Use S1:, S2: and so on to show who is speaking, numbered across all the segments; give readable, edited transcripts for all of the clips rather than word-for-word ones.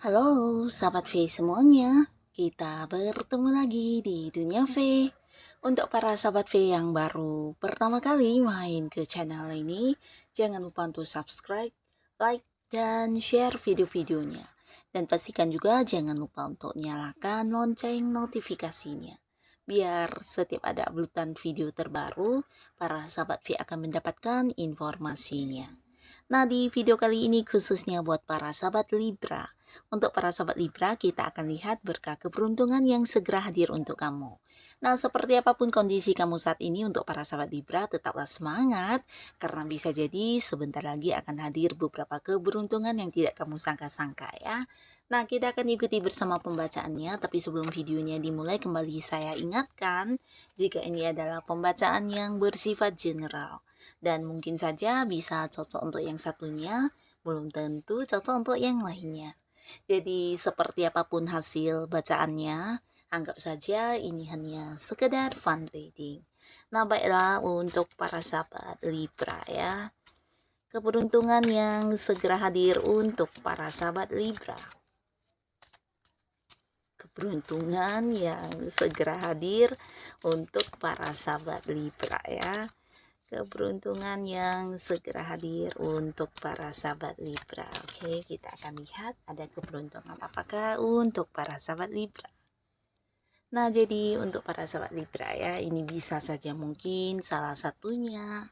S1: Halo, sahabat V semuanya. Kita bertemu lagi di Dunia V. Untuk para sahabat V yang baru pertama kali main ke channel ini, jangan lupa untuk subscribe, like, dan share video-videonya. Dan pastikan juga jangan lupa untuk nyalakan lonceng notifikasinya. Biar setiap ada uploadan video terbaru, para sahabat V akan mendapatkan informasinya. Nah, di video kali ini khususnya buat para sahabat Libra. Untuk para sahabat Libra, kita akan lihat berkah keberuntungan yang segera hadir untuk kamu. Nah, seperti apapun kondisi kamu saat ini, untuk para sahabat Libra, tetaplah semangat, karena bisa jadi sebentar lagi akan hadir beberapa keberuntungan yang tidak kamu sangka-sangka ya. Nah, kita akan ikuti bersama pembacaannya, tapi sebelum videonya dimulai, kembali saya ingatkan, jika ini adalah pembacaan yang bersifat general. Dan mungkin saja bisa cocok untuk yang satunya, belum tentu cocok untuk yang lainnya. Jadi seperti apapun hasil bacaannya, anggap saja ini hanya sekedar fun reading. Nah, baiklah untuk para sahabat Libra ya. Keberuntungan yang segera hadir untuk para sahabat Libra. Keberuntungan yang segera hadir untuk para sahabat Libra ya. Keberuntungan yang segera hadir untuk para sahabat Libra. Oke, kita akan lihat ada keberuntungan apakah untuk para sahabat Libra. Nah, jadi untuk para sahabat Libra ya, ini bisa saja mungkin salah satunya,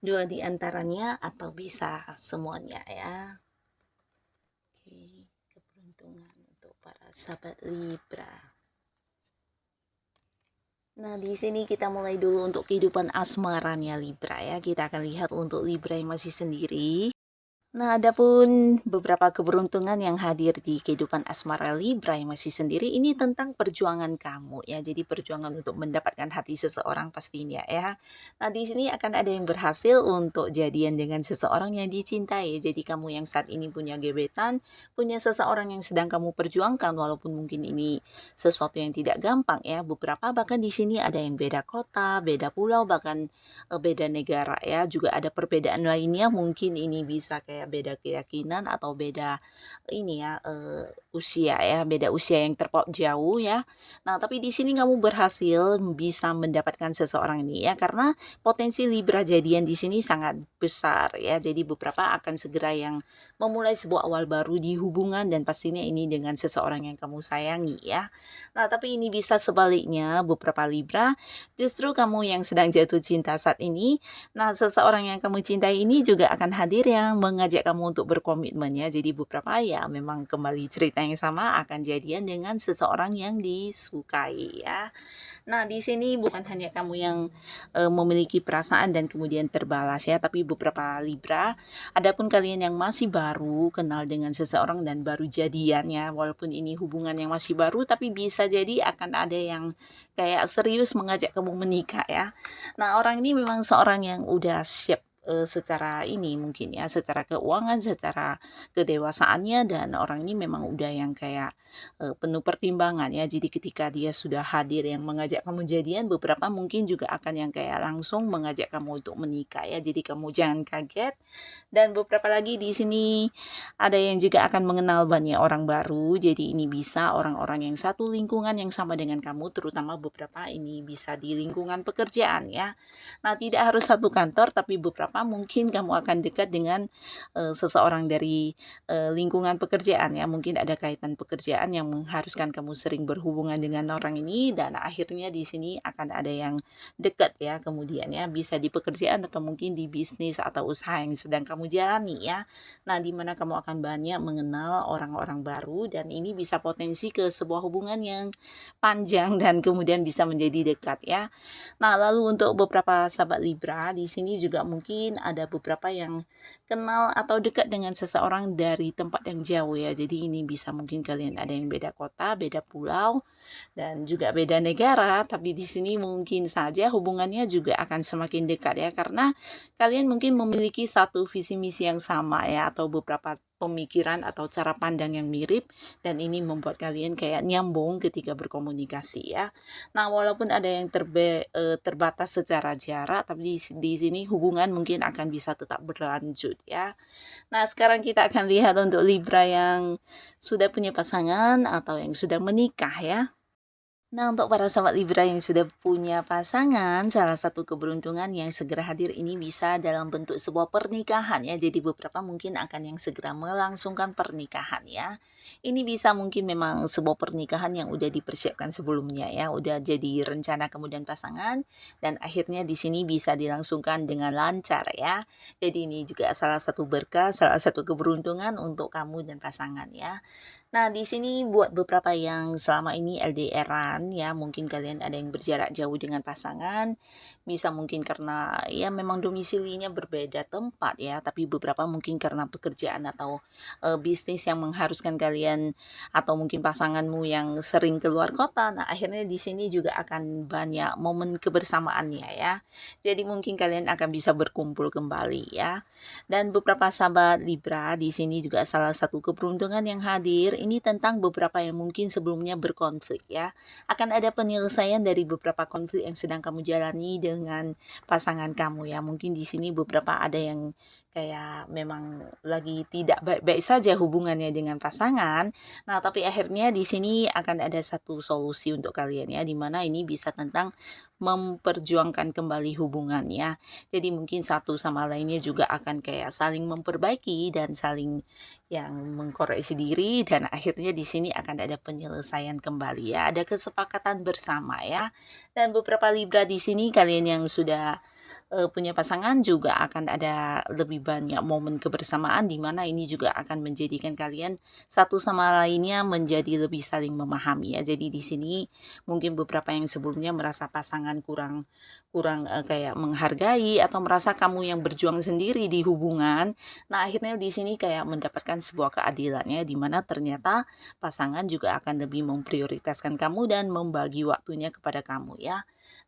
S1: dua di antaranya, atau bisa semuanya ya. Oke, keberuntungan untuk para sahabat Libra. Nah, di sini kita mulai dulu untuk kehidupan asmaranya Libra ya. Kita akan lihat untuk Libra yang masih sendiri. Nah, adapun beberapa keberuntungan yang hadir di kehidupan asmara Libra yang masih sendiri ini tentang perjuangan kamu ya. Jadi perjuangan untuk mendapatkan hati seseorang pastinya ya. Nah, di sini akan ada yang berhasil untuk jadian dengan seseorang yang dicintai. Jadi kamu yang saat ini punya gebetan, punya seseorang yang sedang kamu perjuangkan, walaupun mungkin ini sesuatu yang tidak gampang ya. Beberapa bahkan di sini ada yang beda kota, beda pulau, bahkan beda negara ya. Juga ada perbedaan lainnya, mungkin ini bisa kayak beda keyakinan atau beda ini ya, usia ya, beda usia yang terpaut jauh ya. Nah, tapi di sini kamu berhasil bisa mendapatkan seseorang ini ya, karena potensi Libra jadian di sini sangat besar ya. Jadi beberapa akan segera yang memulai sebuah awal baru di hubungan, dan pastinya ini dengan seseorang yang kamu sayangi ya. Nah, tapi ini bisa sebaliknya, beberapa Libra justru kamu yang sedang jatuh cinta saat ini. Nah, seseorang yang kamu cintai ini juga akan hadir yang mengajak kamu untuk berkomitmen ya. Jadi beberapa ya memang kembali cerita yang sama, akan jadian dengan seseorang yang disukai ya. Nah, di sini bukan hanya kamu yang memiliki perasaan dan kemudian terbalas ya, tapi beberapa Libra, adapun kalian yang masih baru kenal dengan seseorang dan baru jadian ya, walaupun ini hubungan yang masih baru, tapi bisa jadi akan ada yang kayak serius mengajak kamu menikah ya. Nah, orang ini memang seorang yang udah siap secara ini mungkin ya, secara keuangan, secara kedewasaannya, dan orang ini memang udah yang kayak penuh pertimbangan ya. Jadi ketika dia sudah hadir yang mengajak kamu jadian, beberapa mungkin juga akan yang kayak langsung mengajak kamu untuk menikah ya. Jadi kamu jangan kaget. Dan beberapa lagi di sini ada yang juga akan mengenal banyak orang baru. Jadi ini bisa orang-orang yang satu lingkungan yang sama dengan kamu, terutama beberapa ini bisa di lingkungan pekerjaan ya. Nah, tidak harus satu kantor, tapi beberapa mungkin kamu akan dekat dengan seseorang dari lingkungan pekerjaan ya. Mungkin ada kaitan pekerjaan yang mengharuskan kamu sering berhubungan dengan orang ini, dan akhirnya di sini akan ada yang dekat ya kemudian ya, bisa di pekerjaan atau mungkin di bisnis atau usaha yang sedang kamu jalani ya. Nah, di mana kamu akan banyak mengenal orang-orang baru, dan ini bisa potensi ke sebuah hubungan yang panjang dan kemudian bisa menjadi dekat ya. Nah, lalu untuk beberapa sahabat Libra, di sini juga mungkin ada beberapa yang kenal atau dekat dengan seseorang dari tempat yang jauh ya. Jadi ini bisa mungkin kalian ada yang beda kota, beda pulau, dan juga beda negara, tapi di sini mungkin saja hubungannya juga akan semakin dekat ya, karena kalian mungkin memiliki satu visi misi yang sama ya, atau beberapa pemikiran atau cara pandang yang mirip, dan ini membuat kalian kayak nyambung ketika berkomunikasi ya. Nah, walaupun ada yang terbatas secara jarak, tapi di sini hubungan mungkin akan bisa tetap berlanjut ya. Nah, sekarang kita akan lihat untuk Libra yang sudah punya pasangan atau yang sudah menikah ya. Nah, untuk para sahabat Libra yang sudah punya pasangan, salah satu keberuntungan yang segera hadir ini bisa dalam bentuk sebuah pernikahan ya. Jadi beberapa mungkin akan yang segera melangsungkan pernikahan ya. Ini bisa mungkin memang sebuah pernikahan yang udah dipersiapkan sebelumnya ya, udah jadi rencana kemudian pasangan, dan akhirnya di sini bisa dilangsungkan dengan lancar ya. Jadi ini juga salah satu berkah, salah satu keberuntungan untuk kamu dan pasangan ya. Nah, di sini buat beberapa yang selama ini LDR-an ya, mungkin kalian ada yang berjarak jauh dengan pasangan, bisa mungkin karena ya memang domisilinya berbeda tempat ya, tapi beberapa mungkin karena pekerjaan atau bisnis yang mengharuskan kalian atau mungkin pasanganmu yang sering keluar kota. Nah, akhirnya di sini juga akan banyak momen kebersamaannya ya. Jadi mungkin kalian akan bisa berkumpul kembali ya. Dan beberapa sahabat Libra di sini juga salah satu keberuntungan yang hadir ini tentang beberapa yang mungkin sebelumnya berkonflik ya. Akan ada penyelesaian dari beberapa konflik yang sedang kamu jalani dengan pasangan kamu ya. Mungkin di sini beberapa ada yang kayak memang lagi tidak baik-baik saja hubungannya dengan pasangan. Nah, tapi akhirnya di sini akan ada satu solusi untuk kalian ya, di mana ini bisa tentang memperjuangkan kembali hubungannya. Jadi mungkin satu sama lainnya juga akan kayak saling memperbaiki dan saling yang mengkoreksi diri, dan akhirnya di sini akan ada penyelesaian kembali ya. Ada kesepakatan bersama ya. Dan beberapa Libra di sini kalian yang sudah punya pasangan juga akan ada lebih banyak momen kebersamaan, di mana ini juga akan menjadikan kalian satu sama lainnya menjadi lebih saling memahami ya. Jadi di sini mungkin beberapa yang sebelumnya merasa pasangan kurang kurang kayak menghargai atau merasa kamu yang berjuang sendiri di hubungan. Nah, akhirnya di sini kayak mendapatkan sebuah keadilannya, di mana ternyata pasangan juga akan lebih memprioritaskan kamu dan membagi waktunya kepada kamu ya.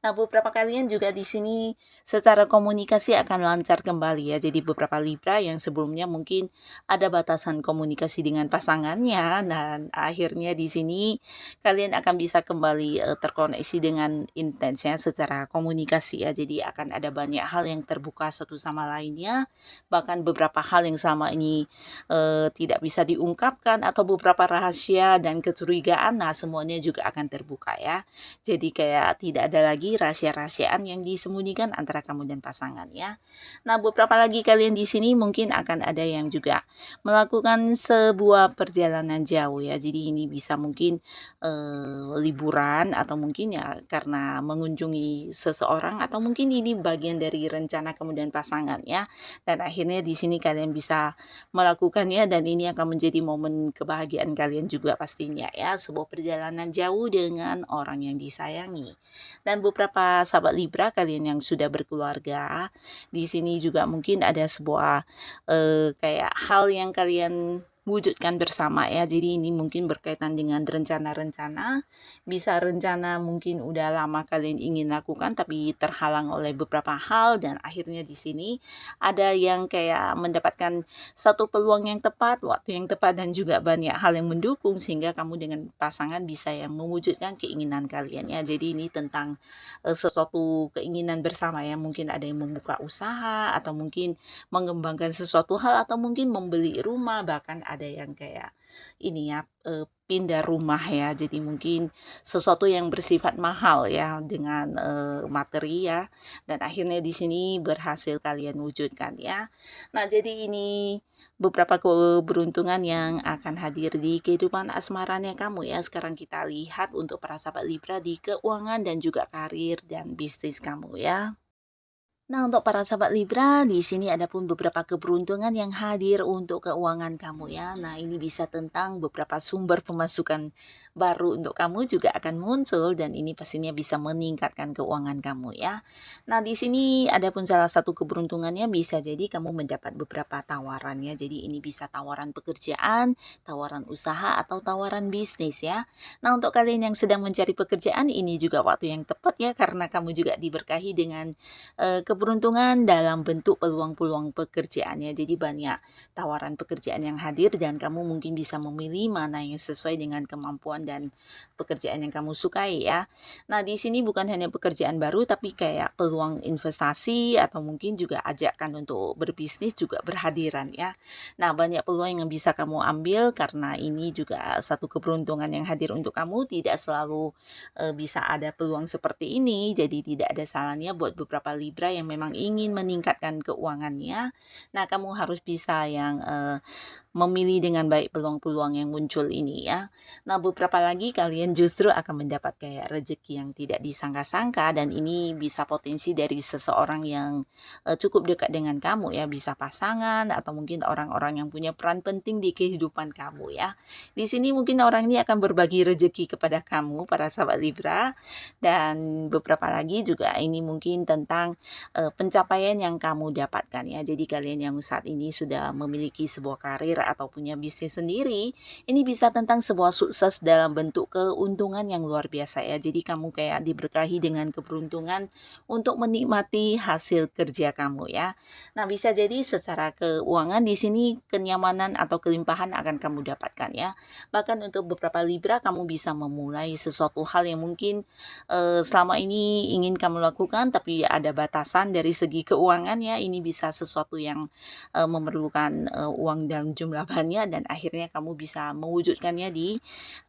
S1: Nah, beberapa kalian juga di sini secara komunikasi akan lancar kembali ya. Jadi beberapa Libra yang sebelumnya mungkin ada batasan komunikasi dengan pasangannya, dan akhirnya di sini kalian akan bisa kembali terkoneksi dengan intensnya secara komunikasi ya. Jadi akan ada banyak hal yang terbuka satu sama lainnya, bahkan beberapa hal yang selama ini tidak bisa diungkapkan atau beberapa rahasia dan kecurigaan, nah semuanya juga akan terbuka ya. Jadi kayak tidak ada lagi rahasia-rahasiaan yang disembunyikan antara kamu dan pasangan ya. Nah, beberapa lagi kalian di sini mungkin akan ada yang juga melakukan sebuah perjalanan jauh ya. Jadi ini bisa mungkin liburan, atau mungkin ya karena mengunjungi seseorang, atau mungkin ini bagian dari rencana kemudian pasangan ya. Dan akhirnya di sini kalian bisa melakukannya, dan ini akan menjadi momen kebahagiaan kalian juga pastinya ya. Sebuah perjalanan jauh dengan orang yang disayangi. Dan beberapa sahabat Libra kalian yang sudah berkeluarga, di sini juga mungkin ada sebuah kayak hal yang kalian wujudkan bersama ya. Jadi ini mungkin berkaitan dengan rencana-rencana, bisa rencana mungkin udah lama kalian ingin lakukan tapi terhalang oleh beberapa hal, dan akhirnya di sini ada yang kayak mendapatkan satu peluang yang tepat, waktu yang tepat, dan juga banyak hal yang mendukung sehingga kamu dengan pasangan bisa yang mewujudkan keinginan kalian ya. Jadi ini tentang sesuatu keinginan bersama ya. Mungkin ada yang membuka usaha, atau mungkin mengembangkan sesuatu hal, atau mungkin membeli rumah, bahkan ada yang kayak ini ya, pindah rumah ya. Jadi mungkin sesuatu yang bersifat mahal ya, dengan materi ya, dan akhirnya di sini berhasil kalian wujudkan ya. Nah, jadi ini beberapa keberuntungan yang akan hadir di kehidupan asmaranya kamu ya. Sekarang kita lihat untuk para sahabat Libra di keuangan dan juga karir dan bisnis kamu ya. Nah, untuk para sahabat Libra, di sini ada pun beberapa keberuntungan yang hadir untuk keuangan kamu ya. Nah, ini bisa tentang beberapa sumber pemasukan baru untuk kamu juga akan muncul, dan ini pastinya bisa meningkatkan keuangan kamu ya. Nah, di sini ada pun salah satu keberuntungannya bisa jadi kamu mendapat beberapa tawaran ya. Jadi ini bisa tawaran pekerjaan, tawaran usaha, atau tawaran bisnis ya. Nah, untuk kalian yang sedang mencari pekerjaan, ini juga waktu yang tepat ya, karena kamu juga diberkahi dengan keberuntungan dalam bentuk peluang-peluang pekerjaan ya. Jadi banyak tawaran pekerjaan yang hadir dan kamu mungkin bisa memilih mana yang sesuai dengan kemampuan dan pekerjaan yang kamu sukai ya. Nah, di sini bukan hanya pekerjaan baru tapi kayak peluang investasi atau mungkin juga ajakan untuk berbisnis juga berhadiran ya. Nah, banyak peluang yang bisa kamu ambil karena ini juga satu keberuntungan yang hadir untuk kamu, tidak selalu bisa ada peluang seperti ini. Jadi tidak ada salahnya buat beberapa Libra yang memang ingin meningkatkan keuangannya. Nah, kamu harus bisa yang memilih dengan baik peluang-peluang yang muncul ini ya. Nah, beberapa lagi kalian justru akan mendapat kayak rezeki yang tidak disangka-sangka dan ini bisa potensi dari seseorang yang cukup dekat dengan kamu ya, bisa pasangan atau mungkin orang-orang yang punya peran penting di kehidupan kamu ya. Di sini mungkin orang ini akan berbagi rezeki kepada kamu para sahabat Libra dan beberapa lagi juga ini mungkin tentang pencapaian yang kamu dapatkan ya. Jadi kalian yang saat ini sudah memiliki sebuah karir atau punya bisnis sendiri, ini bisa tentang sebuah sukses dalam bentuk keuntungan yang luar biasa ya. Jadi kamu kayak diberkahi dengan keberuntungan untuk menikmati hasil kerja kamu ya. Nah, bisa jadi secara keuangan di sini kenyamanan atau kelimpahan akan kamu dapatkan ya. Bahkan untuk beberapa Libra kamu bisa memulai sesuatu hal yang mungkin selama ini ingin kamu lakukan tapi ada batasan dari segi keuangan ya. Ini bisa sesuatu yang memerlukan uang dalam jumlah banyak dan akhirnya kamu bisa mewujudkannya di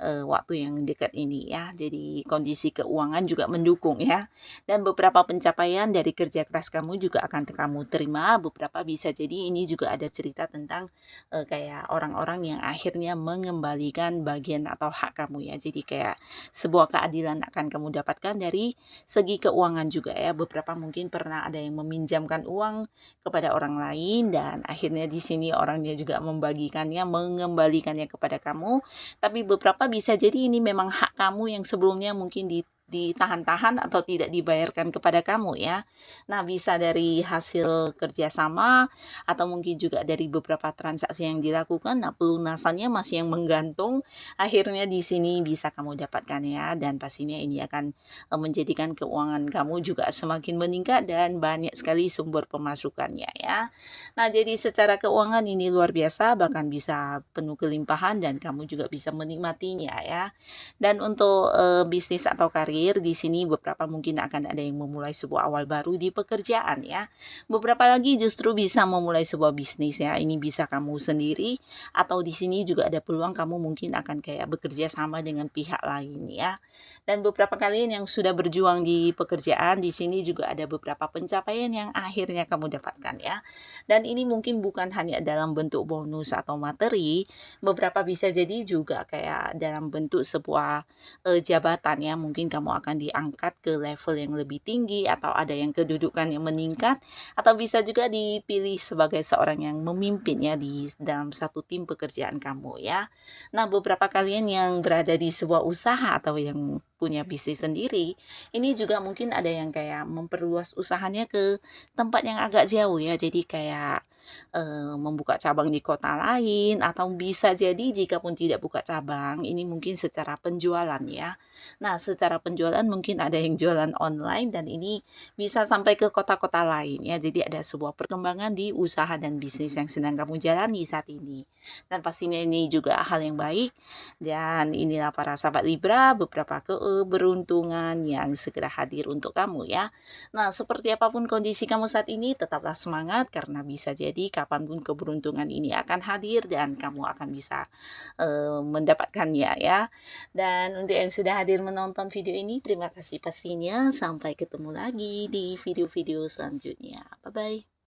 S1: waktu yang dekat ini ya. Jadi kondisi keuangan juga mendukung ya. Dan beberapa pencapaian dari kerja keras kamu juga akan kamu terima. Beberapa bisa jadi ini juga ada cerita tentang kayak orang-orang yang akhirnya mengembalikan bagian atau hak kamu ya. Jadi kayak sebuah keadilan akan kamu dapatkan dari segi keuangan juga ya. Beberapa mungkin pernah ada yang meminjamkan uang kepada orang lain dan akhirnya di sini orangnya juga membagikannya, mengembalikannya kepada kamu. Tapi beberapa bisa jadi ini memang hak kamu yang sebelumnya mungkin ditahan-tahan atau tidak dibayarkan kepada kamu ya. Nah, bisa dari hasil kerjasama atau mungkin juga dari beberapa transaksi yang dilakukan. Nah, pelunasannya masih yang menggantung. Akhirnya di sini bisa kamu dapatkan ya dan pastinya ini akan menjadikan keuangan kamu juga semakin meningkat dan banyak sekali sumber pemasukannya ya. Nah, jadi secara keuangan ini luar biasa bahkan bisa penuh kelimpahan dan kamu juga bisa menikmatinya ya. Dan untuk bisnis atau karir di sini beberapa mungkin akan ada yang memulai sebuah awal baru di pekerjaan ya. Beberapa lagi justru bisa memulai sebuah bisnis ya. Ini bisa kamu sendiri atau di sini juga ada peluang kamu mungkin akan kayak bekerja sama dengan pihak lain ya. Dan beberapa kalian yang sudah berjuang di pekerjaan di sini juga ada beberapa pencapaian yang akhirnya kamu dapatkan ya. Dan ini mungkin bukan hanya dalam bentuk bonus atau materi, beberapa bisa jadi juga kayak dalam bentuk sebuah jabatan ya. Mungkin kamu akan diangkat ke level yang lebih tinggi atau ada yang kedudukan yang meningkat atau bisa juga dipilih sebagai seorang yang memimpin ya di dalam satu tim pekerjaan kamu ya. Nah, beberapa kalian yang berada di sebuah usaha atau yang punya bisnis sendiri, ini juga mungkin ada yang kayak memperluas usahanya ke tempat yang agak jauh ya. Jadi kayak membuka cabang di kota lain atau bisa jadi jikapun tidak buka cabang, ini mungkin secara penjualan ya. Nah, secara penjualan mungkin ada yang jualan online dan ini bisa sampai ke kota-kota lain ya. Jadi ada sebuah perkembangan di usaha dan bisnis yang sedang kamu jalani saat ini. Dan pastinya ini juga hal yang baik dan inilah para sahabat Libra beberapa keberuntungan yang segera hadir untuk kamu ya. Nah, seperti apapun kondisi kamu saat ini, tetaplah semangat karena bisa jadi kapanpun keberuntungan ini akan hadir dan kamu akan bisa mendapatkannya ya. Dan untuk yang sudah hadir menonton video ini, terima kasih pastinya. Sampai ketemu lagi di video-video selanjutnya. Bye-bye.